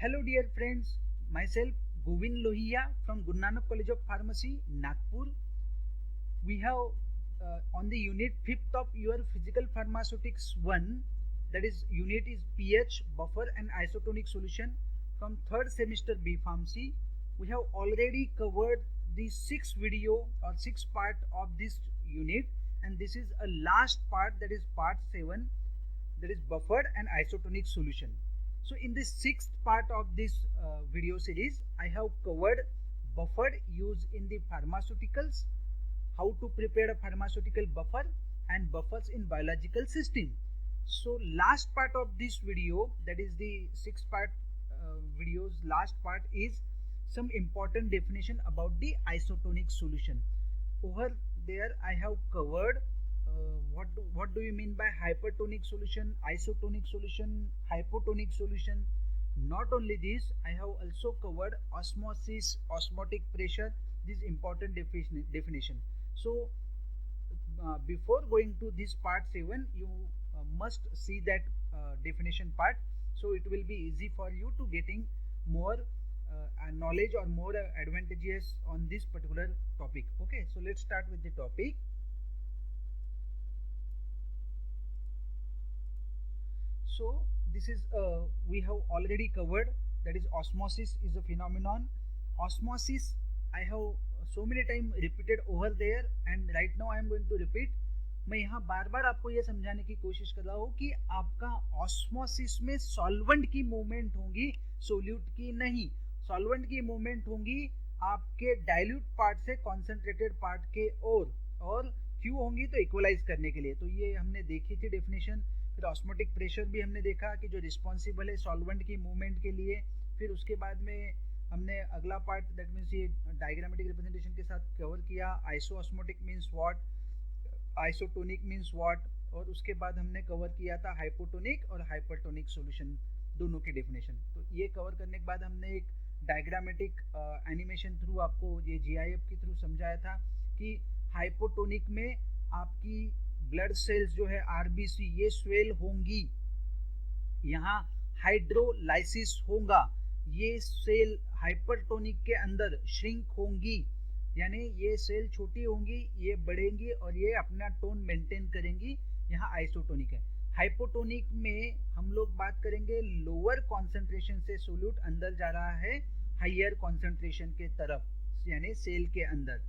Hello dear friends, myself Govind Lohia from Guru Nanak College of Pharmacy, Nagpur. We have on the unit 5th of your physical pharmaceutics 1, that is unit is pH, buffer and isotonic solution from 3rd semester B Pharmacy. We have already covered the 6th video or 6th part of this unit, and this is a last part, that is part 7, that is buffered and isotonic solution. So in the 6th part of this video series, I have covered buffered use in the pharmaceuticals, how to prepare a pharmaceutical buffer and buffers in biological system. So last part of this video, that is the 6th part video's last part, is some important definition about the isotonic solution. Over there I have covered what do you mean by hypertonic solution, isotonic solution, hypotonic solution. Not only this, I have also covered osmosis, osmotic pressure, this important definition. So before going to this part 7, you must see that definition part, so it will be easy for you to getting more knowledge or more advantages on this particular topic. Okay, so let's start with the topic. So this is we have already covered, that is osmosis is a phenomenon. Osmosis I have so many times repeated over there, and right now I am going to repeat. मैं यहाँ बार बार आपको यह समझाने की कोशिश कर रहा हूँ कि आपका ऑस्मोसिस में सॉल्वेंट की मूवमेंट होगी, सोल्यूट की नहीं. सॉल्वेंट की मूवमेंट होगी आपके डाइल्यूट पार्ट से कॉन्सेंट्रेटेड पार्ट के और क्यों होंगी, तो इक्वलाइज करने के लिए. तो ये हमने देखी थी डेफिनेशन. फिर ऑस्मोटिक प्रेशर भी हमने देखा कि जो रिस्पॉन्सिबल है सॉल्वेंट की मूवमेंट के लिए. फिर उसके बाद में हमने अगला पार्ट, दैट मीन्स ये डायग्रामेटिक रिप्रेजेंटेशन के साथ कवर किया. Iso osmotic means what, isotonic means what, और उसके बाद हमने कवर किया था हाइपोटोनिक और हाइपरटोनिक सॉल्यूशन दोनों की डेफिनेशन. तो ये कवर करने के बाद हमने एक डायग्रामेटिक एनिमेशन थ्रू आपको ये GIF के थ्रू समझाया था कि हाइपोटोनिक में आपकी ब्लड सेल्स जो है RBC ये स्वेल होंगी, यहाँ हाइड्रोलाइसिस होगा, ये सेल हाइपरटोनिक के अंदर श्रिंक होंगी, यानी ये सेल छोटी होंगी, ये बढ़ेंगी और ये अपना टोन मेंटेन करेंगी. यहाँ आइसोटोनिक है. हाइपोटोनिक में हम लोग बात करेंगे लोअर कॉन्सेंट्रेशन से सोल्यूट अंदर जा रहा है हायर कॉन्सेंट्रेशन के तरफ, यानी सेल के अंदर.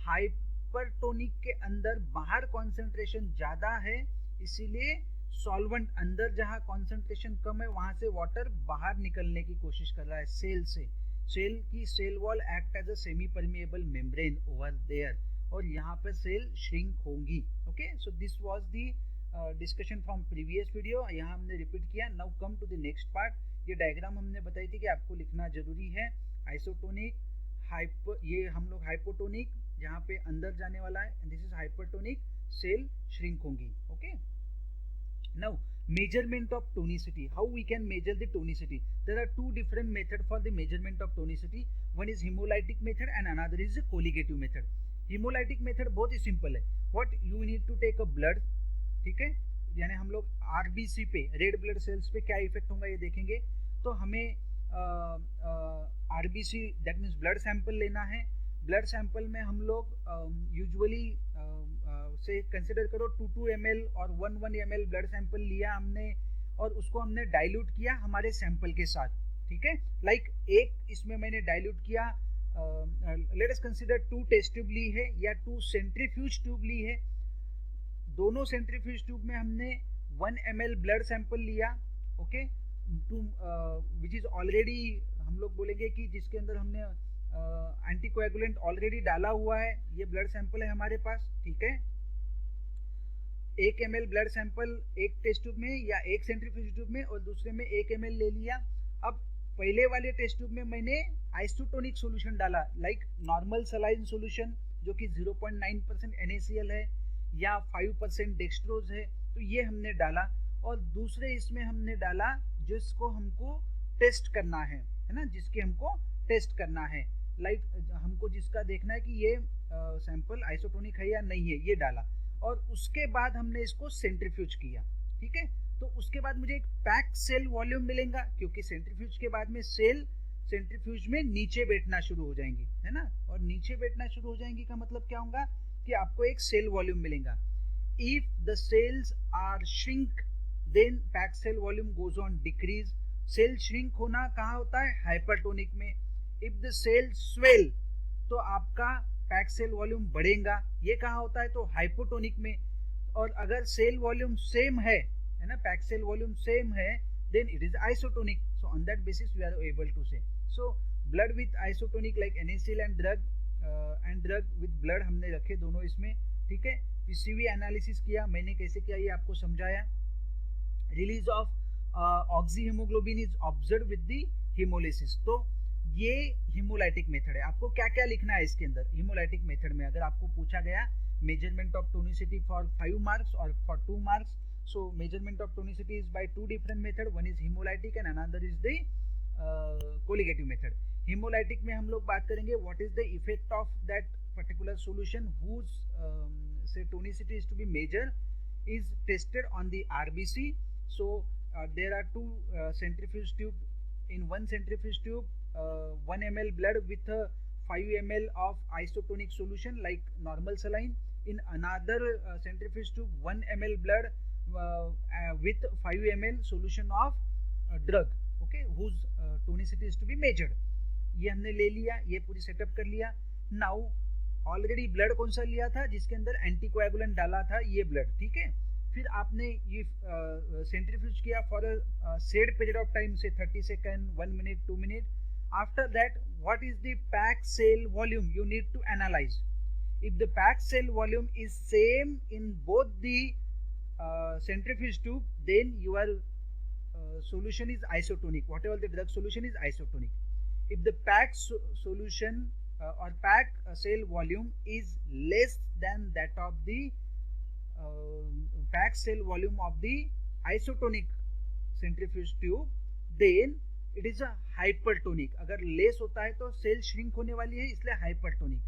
हाइपरटोनिक के अंदर बाहर कॉन्सेंट्रेशन ज्यादा है, इसीलिए सॉल्वेंट अंदर जहां कॉन्सेंट्रेशन कम है वहां से वाटर बाहर निकलने की कोशिश कर रहा है सेल से. सेल की cell wall act as a semi permeable membrane over there, और यहाँ पे सेल श्रिंक होंगी. Okay, so this was the discussion from previous video. यहाँ हमने रिपीट किया. Now come to the next part. ये डायग्राम हमने बताई थी कि आपको लिखना जरूरी है. आइसोटोनिक, ये हम लोग हाइपोटोनिक जहाँ पे अंदर जाने वाला है, this is hypertonic, cell shrink होंगी. Okay, now measurement of tonicity. How we can measure the tonicity? There are two different methods for the measurement of tonicity. One is hemolytic method and another is colligative method. hemolytic method बहुत ही simple है. What you need to take a blood, ठीक है, यानी हम लोग RBC पे, red blood cells पे क्या इफेक्ट होगा ये देखेंगे. तो हमें RBC that means blood sample लेना है. ब्लड सैंपल में हम लोग यूजुअली से कंसिडर करो 2 ml और 1 ml ब्लड सैंपल लिया हमने, और उसको हमने डाइल्यूट किया हमारे सैंपल के साथ. ठीक है, लाइक एक इसमें मैंने डाइल्यूट किया, let us consider 2 test tube ली है या 2 सेंट्रीफ्यूज ट्यूब ली है. दोनों सेंट्रीफ्यूज ट्यूब में हमने 1 ml ब्लड सैंपल लिया. ओके, विच इज ऑलरेडी, हम लोग बोलेंगे कि जिसके अंदर हमने एंटीकोएगुलेंट ऑलरेडी डाला हुआ है, ये ब्लड सैंपल है हमारे पास. ठीक है, 1 ml ब्लड सैंपल एक टेस्ट ट्यूब में या एक सेंट्रीफ्यूज ट्यूब में और दूसरे में 1 ml ले लिया. अब पहले वाले टेस्ट ट्यूब में मैंने आइसोटोनिक सॉल्यूशन डाला, लाइक नॉर्मल सलाइन सॉल्यूशन जो कि 0.9% NaCl है या 5% डेक्सट्रोज है, तो ये हमने डाला. और दूसरे इसमें हमने डाला जिसको हमको टेस्ट करना है ना, जिसके हमको टेस्ट करना है, लाइक हमको जिसका देखना है कि ये सैंपल आइसोटोनिक है या नहीं है, ये डाला. और उसके बाद हमने इसको सेंट्रीफ्यूज किया. ठीक है, तो उसके बाद मुझे एक पैक सेल वॉल्यूम मिलेगा, क्योंकि सेंट्रीफ्यूज के बाद में सेल सेंट्रीफ्यूज में नीचे बैठना शुरू हो जाएंगी, है ना, और नीचे बैठना शुरू हो जाएंगी का मतलब क्या होगा कि आपको एक सेल वॉल्यूम मिलेगा. If the cells are shrink then pack cell volume goes on decrease. Cell shrink होना कहाँ होता है, हाइपरटोनिक में. इफ द सेल स्वेल तो आपका पैक सेल वॉल्यूम बढ़ेगा, ये कहाँ होता है, तो हाइपोटोनिक में. और अगर सेल वॉल्यूम सेम है ना, पैक सेल वॉल्यूम सेम है, then it is isotonic. So on that basis we are able to say. So blood with isotonic like NaCl and drug with blood हमने रखे दोनों इसमें, ठीक है. पीसीवी एनालिसिस किया मैंने, कैसे किया ये आपको समझाया. Release of oxyhemoglobin is observe with the hemolysis. तो ये हिमोलाइटिक मेथड है. आपको क्या क्या लिखना है इसके अंदर हिमोलाइटिक मेथड में, अगर आपको पूछा गया measurement of tonicity for 5 marks और for 2 marks. So measurement of tonicity is by 2 different method. One is hemolytic and another is the colligative method. Hemolytic में हम लोग बात करेंगे what is the effect of that particular solution whose say tonicity is to be measured is tested on the RBC. So there are two centrifuge tube. In one centrifuge tube, 1 ml blood with 5 ml of isotonic solution like normal saline. In another centrifuge tube, 1 ml blood with 5 ml solution of drug, okay, whose tonicity is to be measured. ये हमने ले लिया, ये पूरी setup कर लिया. Now already blood कौन सा लिया था, जिसके अंदर एंटीकोएगुलेंट डाला था, ये ब्लड, ठीक है. फिर आपने ये सेंट्रीफ्यूज किया for a said period of time, say 30 second, 1 minute, 2 minute. After that what is the pack cell volume you need to analyse. If the pack cell volume is same in both the centrifuge tube, then your solution is isotonic. Whatever the drug solution is isotonic. If the pack solution or pack cell volume is less than that of the pack cell volume of the isotonic centrifuge tube, then it is a hypertonic. अगर less होता है तो cell shrink होने वाली है, इसलिए hypertonic.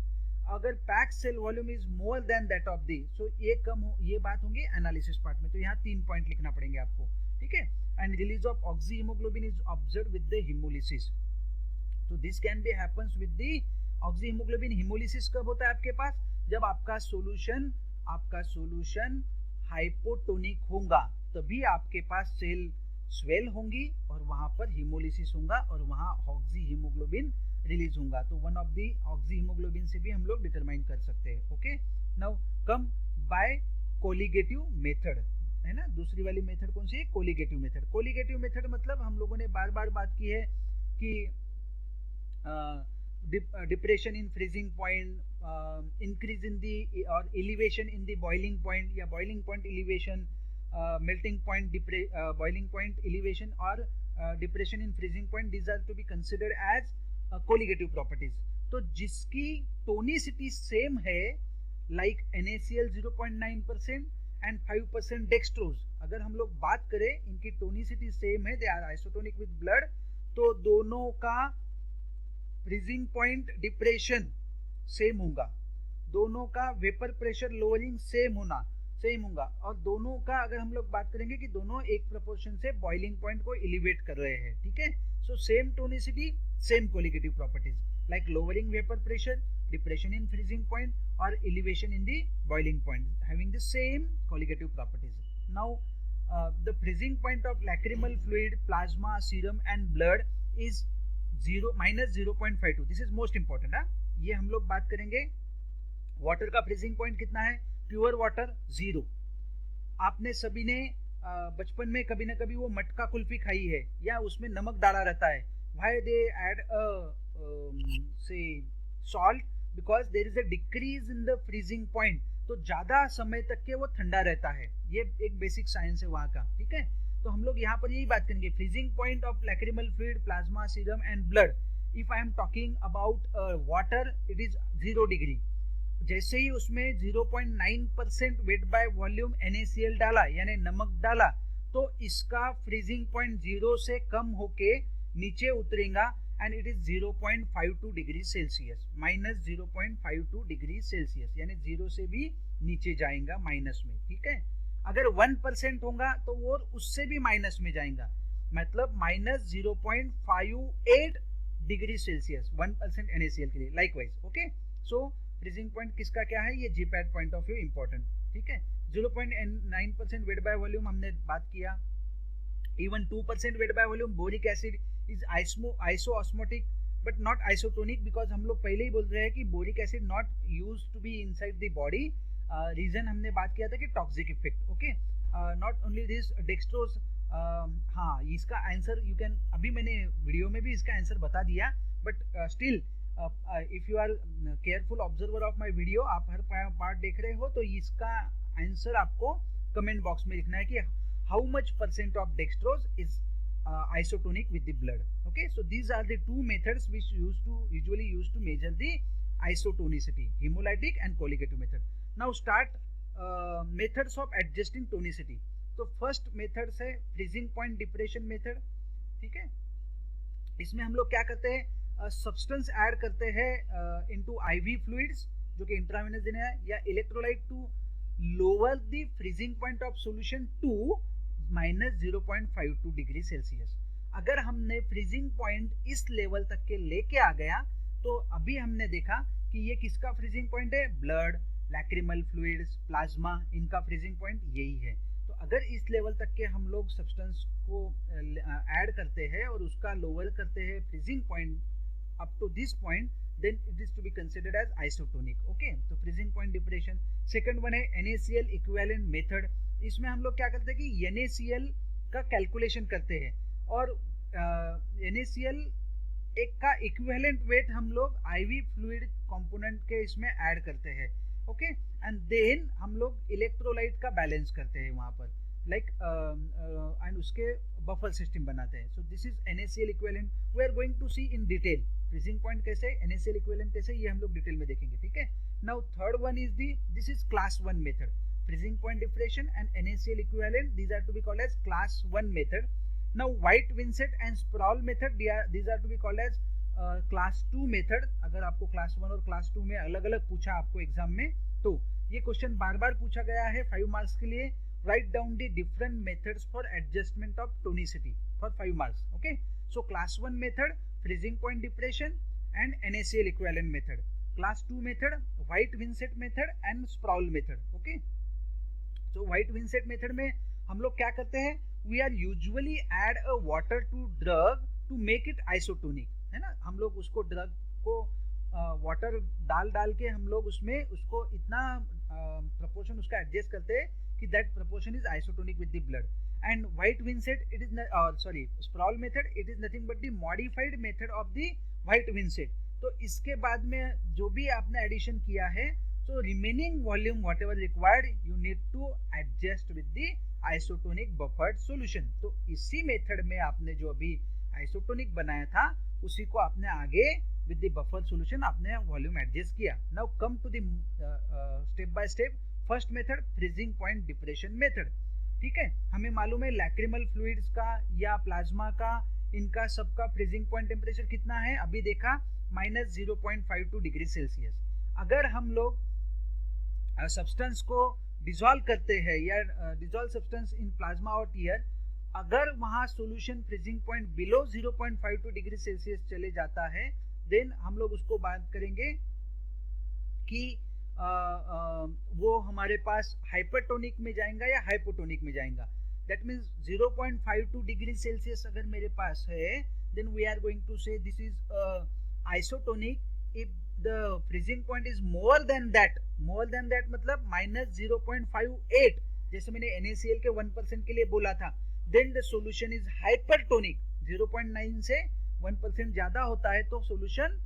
अगर pack cell volume is more than that of the, so ये कम हो, ये बात होंगी एनालिसिस पार्ट में. तो यहाँ 3 पॉइंट लिखना पड़ेंगे आपको, ठीक है. And release of oxyhemoglobin is observe with the hemolysis. तो this can be happens with the oxyhemoglobin. Hemolysis कब होता है आपके पास, जब आपका सोल्यूशन हाइपोटोनिक होगा, तभी आपके पास सेल स्वेल होंगी और वहां पर हिमोलिसिस होगा और वहां ऑक्सीहीमोग्लोबिन रिलीज होगा. तो वन ऑफ दी ऑक्सीहीमोग्लोबिन से भी हम लोग डिटरमाइन कर सकते हैं. Okay, now come by colligative method, है ना. दूसरी वाली मेथड कौन सी है, कोलिगेटिव मेथड. कोलिगेटिव मेथड मतलब हम लोगों ने बार बार बात की है कि depression in freezing point, increase in the और elevation in the boiling point या boiling point elevation, melting point boiling point elevation और depression in freezing point, these are to be considered as colligative properties. तो जिसकी tonicity same है like NaCl 0.9% and 5% dextrose, अगर हम लोग बात करें इनकी टोनिसिटी सेम है, they are isotonic with blood, तो दोनों का फ्रीजिंग पॉइंट डिप्रेशन सेम होगा, दोनों का वेपर प्रेशर लोअरिंग सेम होगा, और दोनों का अगर हम लोग बात करेंगे कि दोनों एक प्रोपोर्शन से बॉइलिंग पॉइंट को एलिवेट कर रहे हैं, ठीक है. So same tonicity, same colligative properties like lowering vapor pressure, depression in freezing point or elevation in the boiling point, having the same colligative properties. Now the freezing point of lacrimal fluid, plasma, serum and blood is -0.52. this is most important. ये हम लोग बात करेंगे. Water का freezing point कितना है, pure water 0. आपने सभी ने बचपन में कभी ना कभी वो मटका कुल्फी खाई है या उसमें नमक डाला रहता है. Why they add say salt? Because there is a decrease in the freezing point. तो ज्यादा समय तक के वो ठंडा रहता है. ये एक बेसिक साइंस है वहाँ का, ठीक है. तो हम लोग यहाँ पर यही बात करेंगे, freezing point of lacrimal fluid, plasma, serum and blood. If I am talking about water, it is 0 degree. जैसे ही उसमें 0.9% वेट बाय वॉल्यूम NaCl डाला यानी नमक डाला, तो इसका फ्रीजिंग पॉइंट 0 से कम होके नीचे उतरेगा and it is 0.52 degree Celsius, -0.52 degree Celsius, यानी 0 से भी नीचे जाएगा माइनस में, ठीक है. अगर 1% होगा तो वो उससे भी माइनस में जाएगा, मतलब -0.58 डिग्री सेल्सियस 1% NaCl के लिए। Likewise okay, so freezing point किसका क्या है, ये जीपैड पॉइंट ऑफ व्यू इंपॉर्टेंट, ठीक है। 0.9% वेट बाय वॉल्यूम हमने बात किया। Even 2% weight by volume boric acid is isoosmotic but not isotonic, because हम लोग पहले ही बोल रहे हैं कि boric acid not use to be inside the body. Reason हमने बात किया था कि toxic effect, okay. Not only this dextrose, हाँ इसका आंसर यू कैन, अभी मैंने वीडियो में भी इसका आंसर बता दिया, but still if you are careful observer of my video, आप हर पार्ट देख रहे हो, तो इसका आंसर आपको कमेंट बॉक्स में लिखना है कि how much percent of dextrose is isotonic with the blood. Okay, so these are the two methods which usually used to measure the isotonicity, hemolytic and colligative method. Now start methods of adjusting tonicity. तो first method है freezing point depression method, ठीक है। इसमें हम लोग क्या करते हैं, सब्सटेंस ऐड करते हैं इनटू आईवी फ्लूइड्स जो कि इंट्रावेनस देना है, या electrolyte to lower the freezing point of solution to -0.52 degree Celsius. अगर हमने फ्रीजिंग पॉइंट इस लेवल तक के लेके आ गया, तो अभी हमने देखा कि ये किसका फ्रीजिंग पॉइंट है, ब्लड, लैक्रिमल फ्लूइड्स, प्लाज्मा, इनका फ्रीजिंग पॉइंट यही है। तो अगर इस लेवल तक के हम लोग सब्सटेंस को ऐड करते हैं और उसका लोअर करते हैं freezing point up to this point, then it is to be considered as isotonic, okay। तो freezing point depression। second one है NaCl equivalent method। इसमें हम लोग क्या करते हैं कि NaCl का कैलकुलेशन करते हैं और NaCl एक का इक्विवेलेंट वेट हम लोग IV फ्लूइड कंपोनेंट के इसमें ऐड करते हैं, ओके। एंड देन हम लोग इलेक्ट्रोलाइट का बैलेंस करते हैं वहां पर, लाइक एंड उसके बफर सिस्टम बनाते हैं। So this is NaCl equivalent, we are going to see in detail freezing point कैसे, NaCl equivalent कैसे, ये हम लोग डिटेल में देखेंगे, ठीक है। Now third one is this is class 1 method, freezing point diffraction and NaCl equivalent, these are to be called as class 1 method. Now white Vincent and Sproul method, these are to be called as class 2 method। अगर आपको class 1 और class 2 में अलग अलग पूछा आपको exam में, तो ये क्वेश्चन बार बार पूछा गया है 5 मार्क्स के लिए। write down the different methods for adjustment of tonicity for 5 marks, okay। so class 1 method freezing point depression and NaCl equivalent method, class 2 method white Vincent method and Sproul method, okay। so white Vincent method में हम लोग क्या करते हैं, we are usually add a water to drug to make it isotonic, है ना। हम लोग उसको ड्रग को वाटर डाल के हम लोग उसमें उसको इतना प्रपोर्शन उसका एडजस्ट करते हैं कि that proportion is isotonic with the blood। and white Vincent it is sorry Sproul method, it is nothing but the modified method of the white Vincent। तो इसके बाद में जो भी आपने एडिशन किया है, so remaining volume whatever required you need to adjust with the isotonic buffered solution। तो इसी मेथड में आपने जो अभी आइसोटोनिक बनाया था उसी को आपने आगे with the buffer solution आपने वॉल्यूम एडजस्ट किया। now come to the step by step। First method freezing point depression method, ठीक है। हमें मालूम है लैक्रिमल फ्लूइड्स का या प्लाज्मा का, इनका सबका फ्रीजिंग पॉइंट टेम्परेचर कितना है, अभी देखा -0.52 डिग्री सेल्सियस। अगर हम लोग सब्सटेंस को डिसॉल्व करते हैं या डिसॉल्व सब्सटेंस इन प्लाज्मा और टीयर, अगर वहां solution freezing point below 0.52 degree Celsius चले जाता है, देन हम लोग उसको बात करेंगे कि वो हमारे पास हाइपरटोनिक में जाएगा या हाइपोटोनिक में जाएगा। दैट मीन्स 0.52 डिग्री सेल्सियस अगर मेरे पास है, then we are going to say this is isotonic. If the freezing point is more than that मतलब -0.58, जैसे मैंने NaCl के 1% के लिए बोला था, then the solution is hypertonic. 0.9 से 1% ज्यादा होता है तो सॉल्यूशन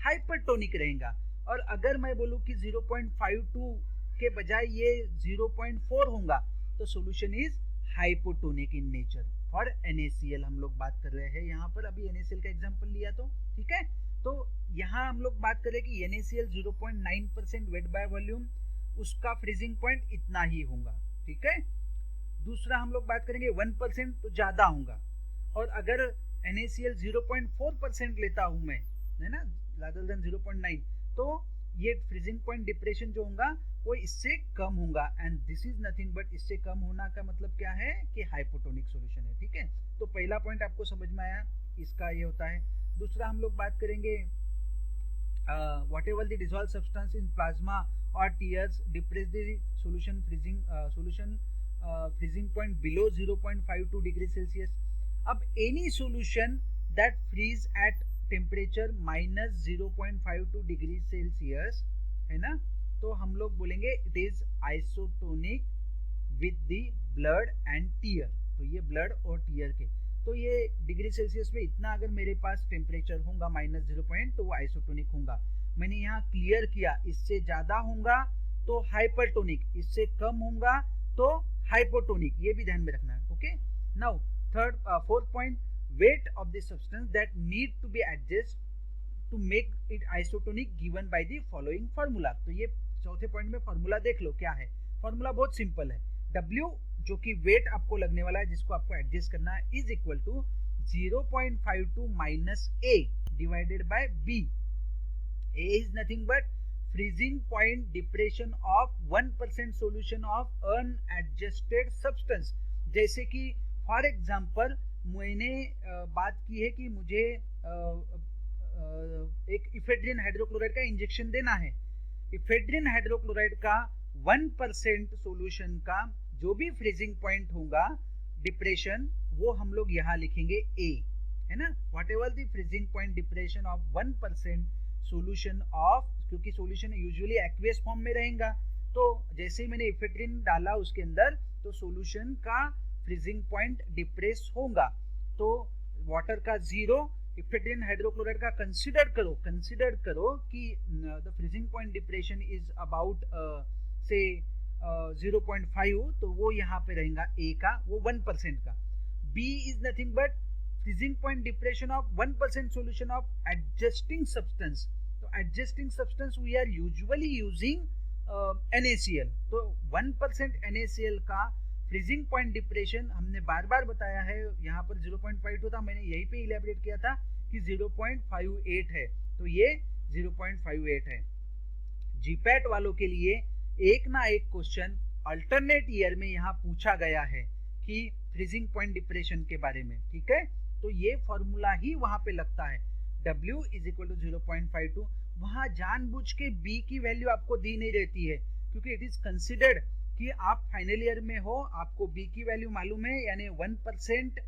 हाइपरटोनिक रहेगा। और अगर मैं बोलूं कि 0.52 के बजाय ये 0.4 होगा, तो solution is hypotonic in nature for NaCl। हम लोग बात कर रहे हैं यहाँ पर, अभी NaCl का एग्जांपल लिया तो, ठीक है। तो यहाँ हम लोग बात करें कि NaCl 0.9% वेट बाय वॉल्यूम, उसका फ्रीजिंग पॉइंट इतना ही होगा, ठीक है। दूसरा हम लोग बात करेंगे 1% तो ज्यादा होगा, और अगर NaCl 0.4% लेता हूं मैं, है ना, rather than 0.9, तो ये फ्रीजिंग पॉइंट डिप्रेशन जो होगा वो इससे कम होगा, and this is nothing but इससे कम होना का मतलब क्या है कि हाइपोटोनिक सॉल्यूशन है। ठीक है, तो पहला पॉइंट आपको समझ में आया, इसका ये होता है। दूसरा हम लोग बात करेंगे whatever the dissolved substance in plasma or tears depress the solution freezing point below 0.52 degree Celsius. अब any solution that freeze at temperature minus 0.52 degree Celsius है ना, तो हम लोग बोलेंगे it is isotonic with the blood and tear। तो ये blood और टीयर के, तो ये डिग्री सेल्सियस में इतना अगर मेरे पास टेम्परेचर होगा -0 तो वो आइसोटोनिक होगा। मैंने यहाँ क्लियर किया, इससे ज्यादा होगा तो हाइपरटोनिक, इससे कम होगा तो हाइपोटोनिक, ये भी ध्यान में रखना है। Okay, now fourth point, weight of the substance that need to be adjust to make it isotonic given by the following formula. तो ये चौथे पॉइंट में फार्मूला देख लो क्या है। फार्मूला बहुत सिंपल है, W जो कि वेट आपको लगने वाला है जिसको आपको एडजस्ट करना है is equal to 0.52 minus A divided by B। A is nothing but freezing point depression of 1% solution of unadjusted substance. जैसे कि फॉर एग्जांपल मैंने बात की है कि मुझे एक इफेड्रिन हाइड्रोक्लोराइड का इंजेक्शन देना है। इफेड्रिन हाइड्रोक्लोराइड का 1% सॉल्यूशन का जो भी फ्रीजिंग पॉइंट होगा डिप्रेशन, वो हम लोग यहाँ लिखेंगे A, है ना। What ever the freezing point depression of 1% solution of, क्योंकि सॉल्यूशन यूजुअली एक्वियस फॉर्म में रहेगा, तो जैसे ही मैंने इफेड्रिन डाला उसके अंदर तो सॉल्यूशन का फ्रीजिंग पॉइंट डिप्रेस होगा। तो वाटर का 0, इफेड्रिन हाइड्रोक्लोराइड का कंसिडर करो कि the freezing point depression is about से 0.5, तो वो यहाँ पे रहेगा A का, वो 1% का। B is nothing but freezing point depression of 1% solution of adjusting substance. तो adjusting substance we are usually using NaCl। तो 1% NaCl का फ्रीजिंग पॉइंट डिप्रेशन हमने बार बार बताया है, यहाँ पर 0.52 था, मैंने यहीं पे इलेबोरेट किया था कि 0.58 है, तो ये 0.58 है। जीपैट वालों के लिए एक ना एक क्वेश्चन अल्टरनेट ईयर में यहाँ पूछा गया है कि फ्रीजिंग पॉइंट डिप्रेशन के बारे में। ठीक है, तो ये फॉर्मूला ही वहां पे लगता है, W इज इक्वल टू 0.52। वहां जानबूझ के B की वैल्यू आपको दी नहीं रहती है, क्योंकि इट इज कंसिडर्ड कि आप फाइनल ईयर में हो, आपको B की वैल्यू मालूम है, यानी 1%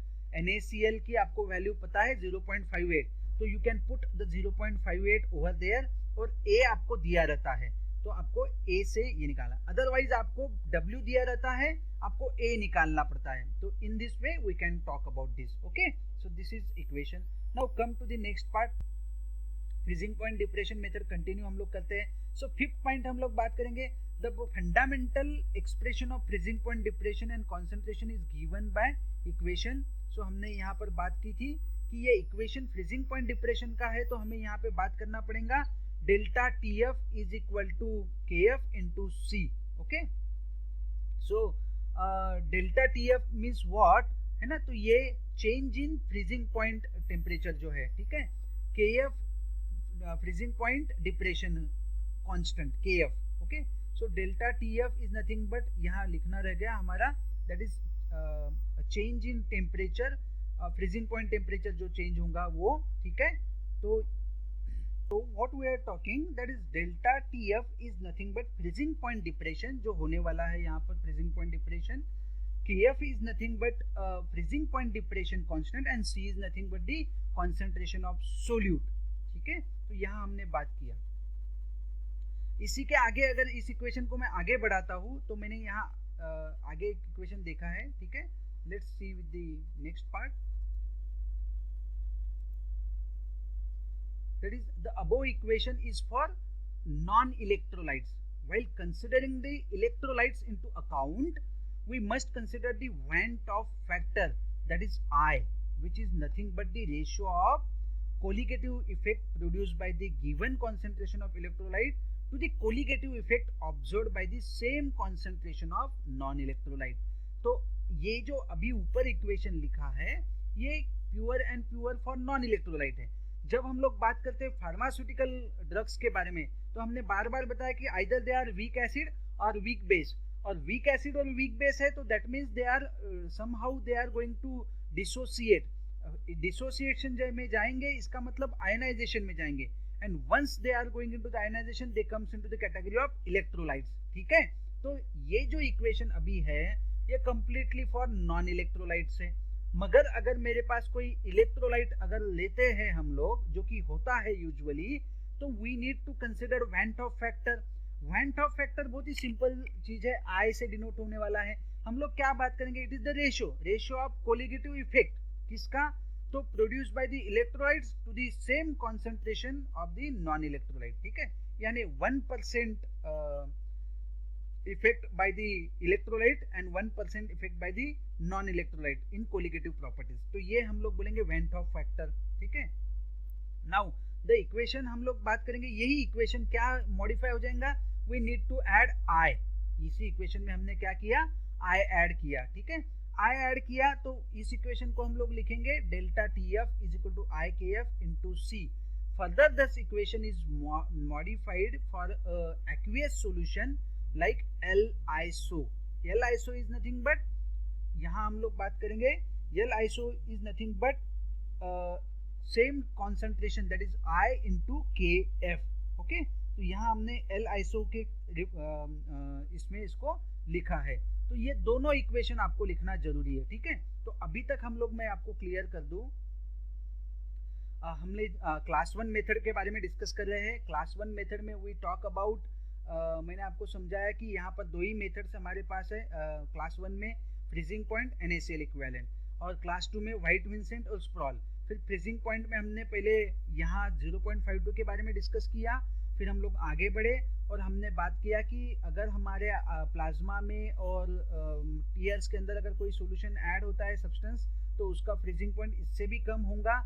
NaCl की आपको वैल्यू पता है 0.58, तो you can put the 0.58 over there, और A आपको दिया रहता है, तो आपको A से ये निकालना। अदरवाइज आपको W दिया रहता है, आपको A निकालना पड़ता है। तो in this way we can talk about this. Okay, so this is equation. Now come to the next part, freezing point depression method continue हम लोग करते हैं। सो फिफ्थ पॉइंट हम लोग बात करेंगे, the fundamental expression of freezing point depression and concentration is given by equation. So हमने यहाँ पर बात की थी कि ये इक्वेशन फ्रीजिंग पॉइंट डिप्रेशन का है, तो हमें यहाँ पे बात करना पड़ेगा delta TF is equal to KF into C। okay, so delta TF means what है ना, तो ये change in freezing point temperature जो है, ठीक है। KF freezing point depression constant KF। okay, so delta TF is nothing but यहाँ लिखना रह गया हमारा, that is change in temperature, freezing point temperature जो change होगा वो, ठीक है। तो what we are talking, that is delta TF is nothing but freezing point depression जो होने वाला है यहाँ पर freezing point depression। KF is nothing but freezing point depression constant and C is nothing but the concentration of solute। ठीक है, तो यहाँ हमने बात किया। इसी के आगे अगर इस इक्वेशन को मैं आगे बढ़ाता हूँ तो मैंने यहाँ आगे इक्वेशन देखा है, ठीक है। Let's see with the next part, that is the above equation is for non-electrolytes. While considering the electrolytes into account, we must consider the Van 't Hoff factor, that is I, which is nothing but the ratio of colligative effect produced by the given concentration of electrolyte to the colligative effect observed by the same concentration of non-electrolyte। तो ये जो अभी ऊपर equation लिखा है ये pure and pure for non electrolyte है। जब हम लोग बात करते हैं फार्मास्यूटिकल ड्रग्स के बारे में, तो हमने बार बार बताया कि either they are weak acid और वीक बेस, और वीक एसिड और वीक बेस है तो that means they are somehow they are going to dissociate, dissociation में जाएंगे, इसका मतलब आयनाइजेशन में जाएंगे, and once they are going into the ionisation they comes into the category of electrolytes. ठीक है, तो ये जो इक्वेशन अभी है ये कंप्लीटली फॉर नॉन इलेक्ट्रोलाइट्स है। मगर अगर मेरे पास कोई इलेक्ट्रोलाइट अगर लेते हैं हम लोग, जो कि होता है यूजुअली, तो we need to consider van't Hoff factor. Van't Hoff factor बहुत ही सिंपल चीज है, आई से डिनोट होने वाला है। हम लोग क्या बात करेंगे, it is the ratio of colligative effect, किसका, तो produce by the electrolytes to the same concentration of the non electrolyte. ठीक है, यानी 1% effect by the electrolyte and 1% effect by the non-electrolyte in colligative properties। तो ये हम लोग बोलेंगे वेंट ऑफ फैक्टर। ठीक है, नाउ द इक्वेशन हम लोग बात करेंगे, यही इक्वेशन क्या मॉडिफाई हो जाएगा, वी नीड टू ऐड आई। इसी इक्वेशन में हमने क्या किया, आई ऐड किया। ठीक है, आई ऐड किया तो इस इक्वेशन को हम लोग लिखेंगे delta T F is equal to I K F into C. Further this equation is modified for aqueous solution like L-iso। L-iso is nothing but, यहाँ हम लोग बात करेंगे, L-iso is nothing but same concentration, that is I into KF। Okay, तो यहाँ हमने L-iso के इसमें इसको लिखा है। तो ये दोनों इक्वेशन आपको लिखना जरूरी है। ठीक है, तो अभी तक हम लोग, मैं आपको क्लियर कर दूं, हमने क्लास 1 मेथड के बारे में डिस्कस कर रहे हैं। क्लास 1 मेथड में वी टॉक अबाउट, मैंने आपको समझाया कि यहाँ पर दो ही मेथड्स हमारे पास है। क्लास 1 में फ्रीजिंग पॉइंट NaCl इक्विवेलेंट, और क्लास 2 में व्हाइट विंसेंट और स्प्रॉल। फिर फ्रीजिंग पॉइंट में हमने पहले यहाँ 0.52 के बारे में डिस्कस किया, फिर हम लोग आगे बढ़े और हमने बात किया कि अगर हमारे प्लाज्मा में और टीयर्स के अंदर अगर कोई सॉल्यूशन ऐड होता है सब्सटेंस, तो उसका फ्रीजिंग पॉइंट इससे भी कम होगा,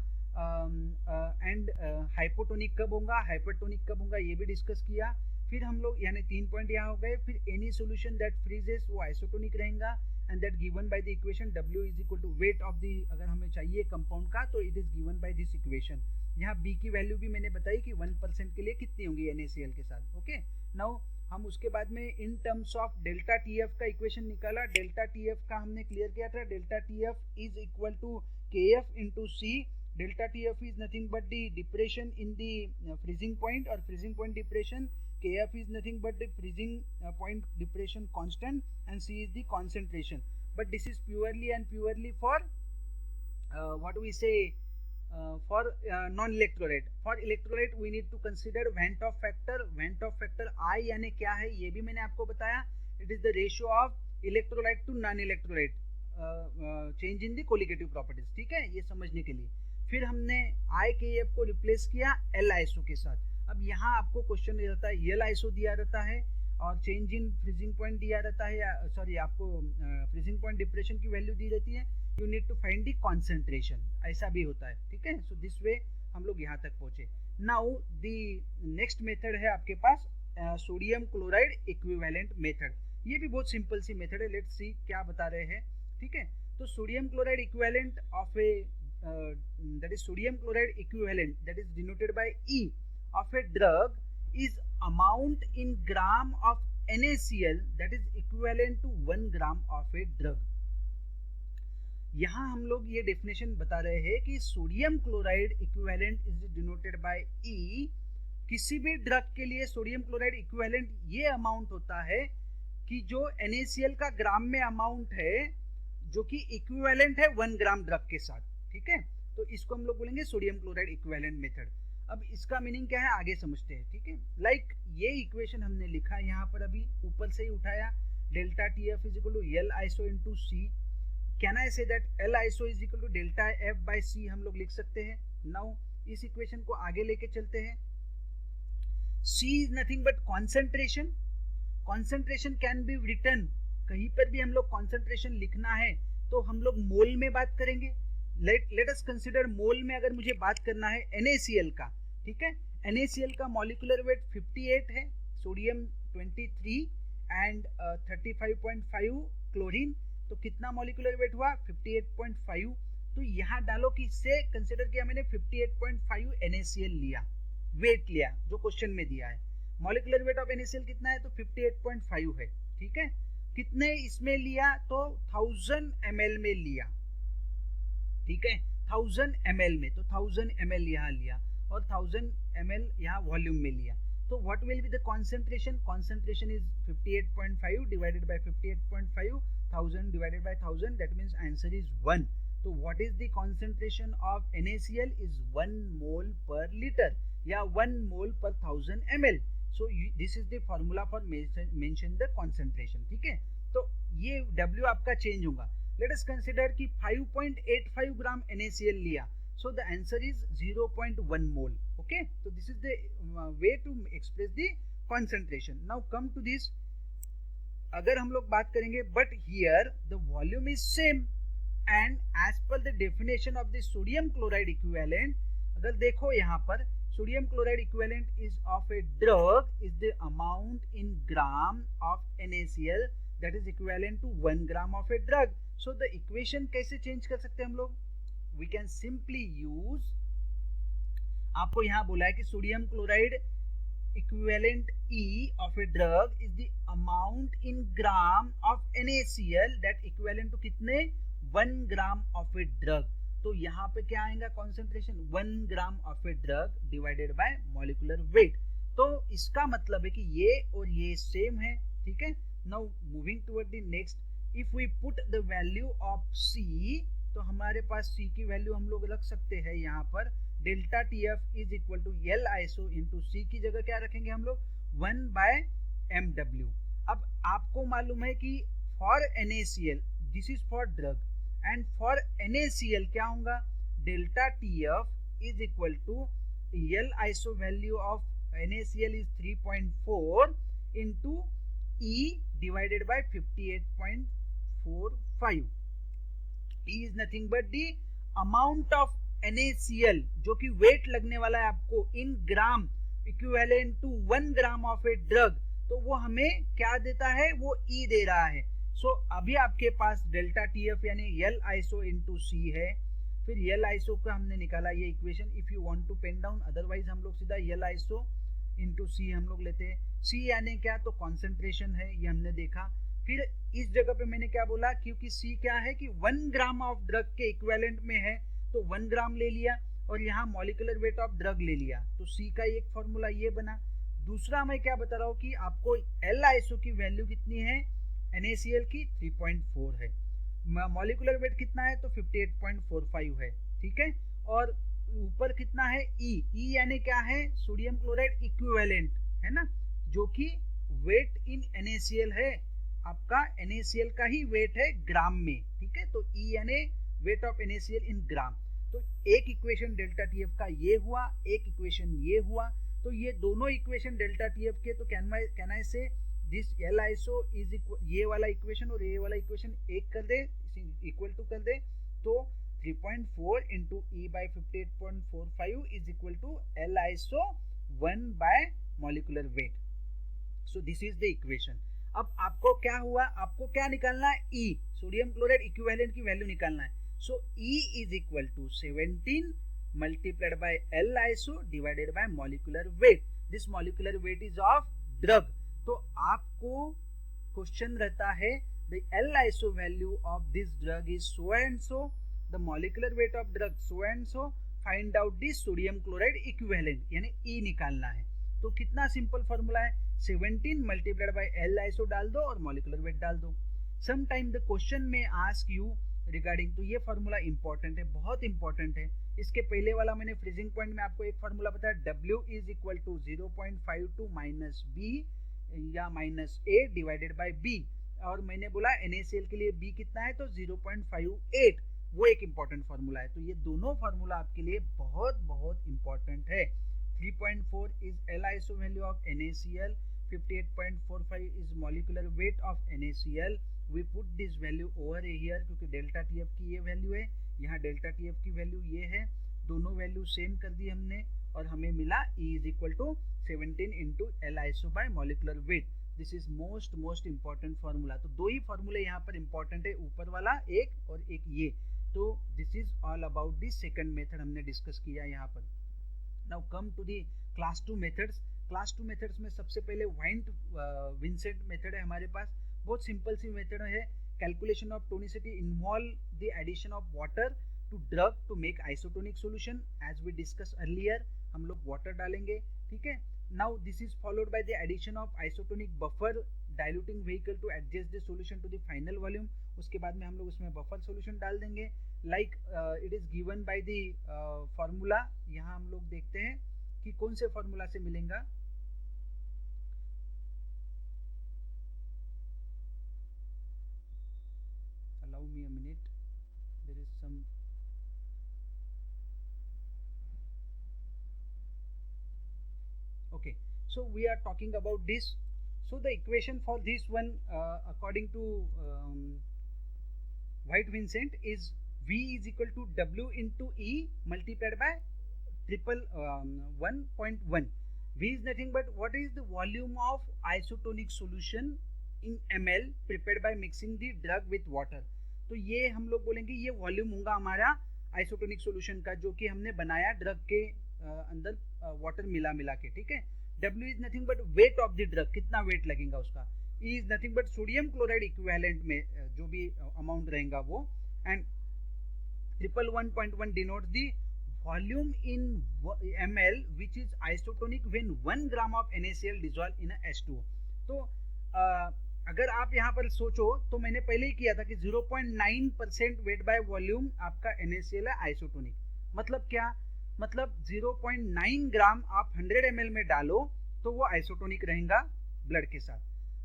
एंड हाइपोटोनिक कब होगा, हाइपरटोनिक कब होगा, ये भी डिस्कस किया। फिर हम लोग, यानी 3 पॉइंट यहाँ हो गए। फिर एनी सॉल्यूशन दैट फ्रीजेस वो आइसोटोनिक रहेगा, and that given by the equation W is equal to weight of the, अगर हमें चाहिए कंपाउंड का, तो it is given by this equation. यहाँ B की वैल्यू भी मैंने बताई कि 1% के लिए कितनी होगी NaCl के साथ। ओके, नाउ हम उसके बाद में in terms of delta TF का इक्वेशन निकाला। डेल्टा TF का हमने क्लियर किया था, delta TF is equal to KF into C। Delta TF is nothing but the depression in the freezing point, और freezing point depression KF is nothing but the freezing point depression constant, and C is the concentration. But this is purely and purely for what we say, for non-electrolyte. For electrolyte we need to consider Van't Hoff factor. Van't Hoff factor I यानी क्या है ये भी मैंने आपको बताया। It is the ratio of electrolyte to non-electrolyte change in the colligative properties। ठीक है, ये समझने के लिए। फिर हमने IKF को रिप्लेस किया L-iso के साथ। अब यहाँ आपको क्वेश्चन रहता है, L-iso दिया रहता है और चेंज इन फ्रीजिंग पॉइंट दिया रहता है, सॉरी आपको फ्रीजिंग पॉइंट डिप्रेशन की वैल्यू दी रहती है। You need to find the concentration, ऐसा भी होता है। ठीक है, सो दिस वे हम लोग यहाँ तक पहुंचे। नाउ द नेक्स्ट मेथड है आपके पास सोडियम क्लोराइड इक्विवेलेंट मेथड। ये भी बहुत सिंपल सी मेथड है, लेट्स सी क्या बता रहे हैं। ठीक है, तो sodium chloride equivalent of A that is sodium chloride equivalent that is denoted by E of a drug is amount in gram of NaCl that is equivalent to 1 gram of a drug। यहाँ हम लोग ये definition बता रहे हैं कि sodium chloride equivalent is denoted by E। किसी भी ड्रग के लिए सोडियम क्लोराइड इक्विवेलेंट ये अमाउंट होता है कि जो NaCl का ग्राम में अमाउंट है, जो कि इक्विवेलेंट है 1 ग्राम ड्रग के साथ। ठीक है, तो इसको हम लोग बोलेंगे सोडियम क्लोराइड इक्विवेलेंट मेथड। अब इसका मीनिंग क्या है आगे समझते हैं। ठीक है, लाइक ये इक्वेशन हमने लिखा यहाँ पर, अभी ऊपर से ही उठाया, delta TF is equal to L-iso into C। Can I say that L-iso is equal to delta F by C हम लोग लिख सकते हैं। नाउ इस इक्वेशन को आगे लेके चलते हैं। C is nothing but concentration. Concentration can be written, कहीं पर भी हम लोग कॉन्सेंट्रेशन लिखना है तो हम लोग मोल में बात करेंगे। लेट अस कंसिडर मोल में अगर मुझे बात करना है NaCl का। ठीक है, NaCl का मॉलिक्यूलर वेट 58 है, सोडियम 23 एंड 35.5 क्लोरीन, तो कितना मॉलिक्यूलर वेट हुआ 58.5। तो यहाँ डालो कि इससे कंसिडर किया मैंने 58.5 NaCl लिया, वेट लिया जो क्वेश्चन में दिया है। मॉलिक्यूलर वेट ऑफ NaCl कितना है, तो 58.5 है, ठीक है। कितने इसमें लिया, तो 1000 ml में लिया, ठीक है, 1000 ml में, तो 1000 ml यहाँ लिया और 1000 ml यहाँ वॉल्यूम में लिया। तो what will be the concentration, concentration is 58.5 divided by 58.5, 1000 divided by 1000, that means answer is 1। तो what is the concentration of NaCl is 1 मोल पर लीटर या 1 मोल पर 1000 ml। So this is the formula for mention the concentration, ठीक है। तो ये W आपका change होगा। लेट अस कंसीडर कि 5.85 ग्राम NaCl लिया, so the answer is 0.1 mole. Okay, so this is the way to express the concentration. Now come to this, अगर हम लोग बात करेंगे, but here the volume is same and as per the definition of the sodium chloride equivalent, अगर देखो यहाँ पर sodium chloride equivalent is of a drug is the amount in gram of NaCl that is equivalent to 1 gram of a drug. So the equation कैसे change कर सकते हैं हम लोग, we can simply use, आपको यहाँ बोला है कि sodium chloride equivalent E of a drug is the amount in gram of NaCl that equivalent to कितने, 1 gram of a drug। तो यहाँ पे क्या आएगा concentration, 1 gram of a drug divided by molecular weight। तो इसका मतलब है कि ये और ये सेम है, ठीक है। Now moving toward the next, if we put the value of C, तो हमारे पास C की वैल्यू हम लोग रख सकते हैं यहाँ पर delta TF is equal to L iso into C की जगह क्या रखेंगे हम लोग, 1/mW। अब आपको मालूम है कि for NaCl this is for drug and for NaCl क्या होगा, delta TF is equal to L iso value of NaCl is 3.4 into E divided by 58.45। E is nothing but the amount of NaCl जो कि wait लगने वाला है आपको in gram equivalent to 1 gram of a drug, तो वो हमें क्या देता है, वो E दे रहा है। सो अभी आपके पास डेल्टा TF यानी L आइसो इंटू C है, फिर L आइसो का हमने निकाला ये equation, if you want to pen down, otherwise हम लोग सीधा L आइसो इंटू C हम लोग लेते हैं। C यानी क्या, तो कॉन्सेंट्रेशन है, ये हमने देखा। फिर इस जगह पे मैंने क्या बोला, क्योंकि C क्या है कि 1 ग्राम ऑफ ड्रग के इक्विवेलेंट में है, तो 1 ग्राम ले लिया और यहाँ मॉलिक्यूलर वेट ऑफ ड्रग ले लिया, तो C का एक फॉर्मूला ये बना। दूसरा मैं क्या बता रहा हूँ कि आपको L आइसो की वैल्यू कितनी है, NaCl की 3.4 है, मॉलिक्यूलर वेट कितना है, तो 58.45 है, ठीक है। और ऊपर कितना है, E यानी क्या है, सोडियम क्लोराइड इक्विवेलेंट है ना, जो कि वेट इन NaCl है, आपका NaCl का ही वेट है ग्राम में, ठीक है। तो E यानी वेट ऑफ NaCl इन ग्राम। तो एक इक्वेशन डेल्टा TF का ये हुआ, एक इक्वेशन ये हुआ, तो ये दोनों इक्वेशन डेल्टा TF के, तो कैन आई से this L iso is equal, ये वाला इक्वेशन और ये वाला इक्वेशन एक कर दे, इक्वल टू कर दे, तो 3.4 into E by 58.45 is equal to L iso 1 by molecular weight. So this is the equation. अब आपको क्या हुआ, आपको क्या निकालना है, E, सोडियम क्लोराइड इक्विवेलेंट की वैल्यू निकालना है। So E is equal to 17 multiplied by L iso divided by molecular weight. This molecular weight is of drug. तो आपको क्वेश्चन रहता है the L iso value of this drug is so and so, the molecular weight of drug so and so, find out the sodium chloride equivalent यानी E निकालना है। तो कितना simple formula है, 17 मल्टीप्लाइड बाय L आइसो डाल दो और molecular weight डाल दो। सम टाइम द क्वेश्चन में आस्क यू रिगार्डिंग, तो ये फॉर्मूला इंपॉर्टेंट है, बहुत इंपॉर्टेंट है। इसके पहले वाला मैंने फ्रीजिंग पॉइंट में आपको एक फॉर्मूला बताया, W is equal to 0.52 minus B या minus A divided by B, और मैंने बोला NaCl के लिए B कितना है, तो 0.58, वो एक इंपॉर्टेंट फॉर्मूला है। तो ये दोनों फॉर्मूला आपके लिए बहुत बहुत इंपॉर्टेंट है। 3.4 is L iso value of NaCl, 58.45 is molecular weight of NaCl. We put this value over here क्योंकि डेल्टा TF की ये वैल्यू है, यहाँ डेल्टा TF की वैल्यू ये है, दोनों वैल्यू सेम कर दी हमने और हमें मिला E is equal to 17 into L iso by molecular weight. This is most important formula. तो दो ही फार्मूले यहाँ पर इंपॉर्टेंट है, ऊपर वाला एक और एक ये। तो this is all about the second method हमने डिस्कस किया यहाँ पर. Now come to the class 2 methods. Class 2 methods में सबसे पहले वाइट विंसेंट मेथड है हमारे पास. बहुत सिंपल सी मेथड है. Calculation of tonicity involve the addition of water to drug to make isotonic solution. As we discuss earlier हम लोग वाटर डालेंगे, ठीक है. Now this is followed by the addition of isotonic buffer diluting vehicle to adjust the solution to the final volume. उसके बाद में हम लोग उसमें बफर सॉल्यूशन डाल देंगे like it is given by the formula. यहाँ हम लोग देखते हैं कि कौन से फॉर्मूला से मिलेगा. Allow me a minute, there is some. Okay, so we are talking about this. So the equation for this one according to White Vincent is V is equal to W into E multiplied by triple 1.1. V is nothing but what is the volume of isotonic solution in ml prepared by mixing the drug with water. तो ये हम लोग बोलेंगे ये volume होगा हमारा isotonic solution का जो कि हमने बनाया ड्रग के अंदर वाटर मिला मिला के, ठीक है. W is nothing but wait of the drug, कितना वेट लगेगा उसका. E is nothing but sodium chloride equivalent में जो भी अमाउंट रहेगा वो. And triple 1.1 denotes the volume in ml which is isotonic when 1 gram of NaCl dissolve in H2O. तो अगर आप यहाँ पर सोचो तो मैंने पहले ही किया था कि 0.9% वेट बाय वॉल्यूम आपका NaCl है आइसोटोनिक. मतलब क्या, मतलब 0.9 ग्राम आप 100 ml में डालो तो वो आइसोटोनिक रहेगा ब्लड के साथ.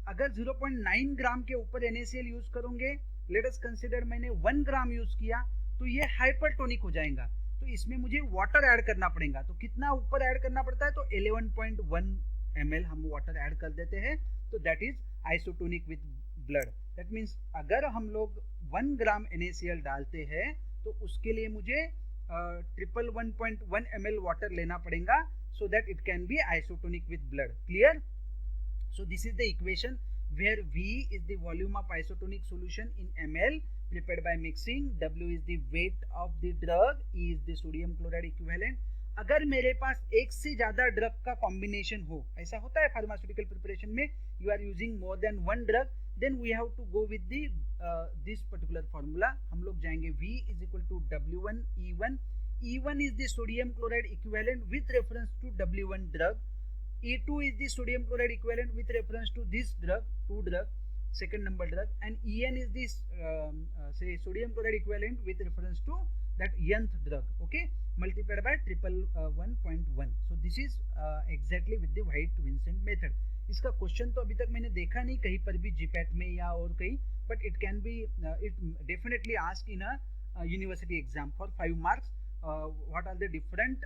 अगर 0.9 ग्राम के ऊपर NaCl यूज करोगे, लेट अस कंसीडर मैंने 1 ग्राम यूज किया, तो ये हाइपरटोनिक हो जाएगा. तो इसमें मुझे वाटर ऐड करना पड़ेगा. तो कितना ऊपर ऐड करना पड़ता है, तो 11.1 ml हम वाटर ऐड कर देते हैं. तो that is isotonic with blood. That means अगर हम लोग 1 ग्राम NaCl डालते हैं तो उसके लिए मुझे 1.1 ml वाटर लेना पड़ेगा so that it can be isotonic with blood. Clear? So this is the equation where V is the volume of isotonic solution in ml prepared by mixing, W is the weight of the drug, E is the sodium chloride equivalent. अगर मेरे पास एक से ज्यादा drug का combination हो, ऐसा होता है फार्मास्यूटिकल प्रिपरेशन में, you are using more than 1 drug, then we have to go with the this particular formula. हम लोग जाएंगे V is equal to W1 E1. E1 is the sodium chloride equivalent with reference to W1 drug. E2 is the sodium chloride equivalent with reference to this drug, 2 drug, second number drug, and En is this say sodium chloride equivalent with reference to that nth drug. Okay, multiplied by 1.1. So this is exactly with the White Vincent method. इसका question तो अभी तक मैंने देखा नहीं कहीं पर भी जीपैट में या और कहीं, but it can be it definitely ask in a university exam for 5 marks. What are the different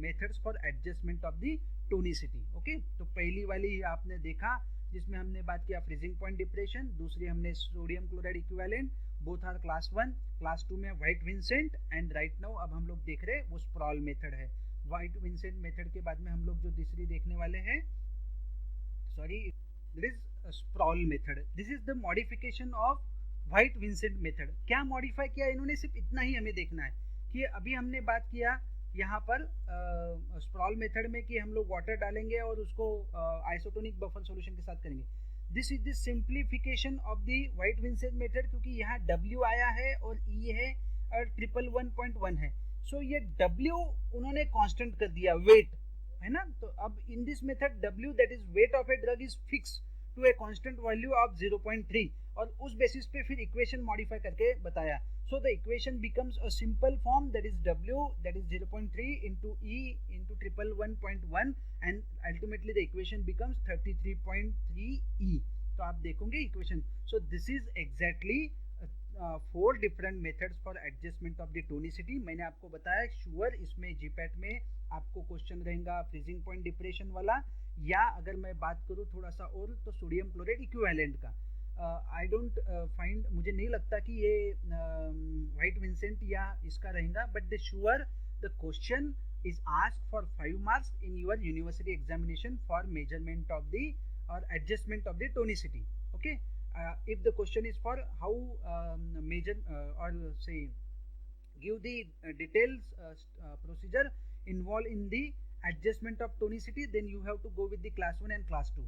methods for adjustment of the tonicity. Okay, तो पहली वाली आपने देखा जिसमें हमने बात किया फ्रीजिंग पॉइंट डिप्रेशन, दूसरी हमने sodium chloride equivalent, both are class 1. Class 2 में White Vincent, and right now अब हम लोग देख रहे हैं वो स्प्रॉल मेथड है. व्हाइट विंसेंट मेथड के बाद में हम लोग जो तीसरी देखने वाले हैं, sorry, there is a Sproul method. This is the modification of White Vincent method. क्या modify किया इन्होंने, सिर्फ इतना ही हमें देखना है कि अभी हमने बात किया यहाँ पर Sproul method में कि हम लोग वाटर डालेंगे और उसको आइसोटोनिक बफर सॉल्यूशन के साथ करेंगे. This is the simplification of the White Vincent method, क्योंकि यहाँ W आया है और E है और 1.1 है. सो ये W उन्होंने कांस्टेंट कर दिया, वेट है ना. तो अब in this method W that is weight of a drug is fix to a constant value of 0.3, और उस बेसिस पे फिर इक्वेशन मॉडिफाई करके बताया. So the equation becomes a simple form that is W that is 0.3 into E into 1.1 and ultimately the equation becomes 33.3 E. तो आप देखोगे equation. So this is exactly 4 different methods for adjustment of the tonicity. मैंने आपको बताया sure इसमें GPAT में आपको question रहेगा फ्रीजिंग पॉइंट डिप्रेशन वाला, या अगर मैं बात करूँ थोड़ा सा और तो सोडियम क्लोराइड इक्विवेलेंट का. आई डोंट फाइंड, मुझे नहीं लगता कि ये व्हाइट विंसेंट या इसका रहेगा, but the sure the question is asked for 5 marks in your university examination for measurement of the और adjustment of the tonicity. Okay, if the question is for how measure or say give the details procedure involved in the adjustment of tonicity, then you have to go with the class 1 and class 2.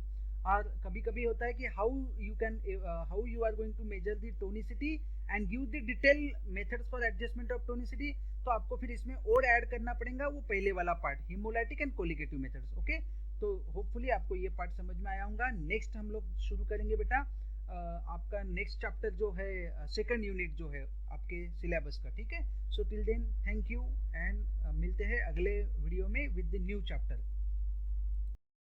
और कभी कभी होता है कि how you are going to measure the tonicity and give the detail methods for adjustment of tonicity, तो आपको फिर इसमें और ऐड करना पड़ेगा वो पहले वाला part, hemolytic and colligative methods. Okay, तो होपफुली आपको ये पार्ट समझ में आया होगा. नेक्स्ट हम लोग शुरू करेंगे बेटा आपका नेक्स्ट चैप्टर जो है सेकंड यूनिट जो है आपके सिलेबस का. ठीक है, so till then thank you and मिलते हैं अगले वीडियो में विद द न्यू चैप्टर.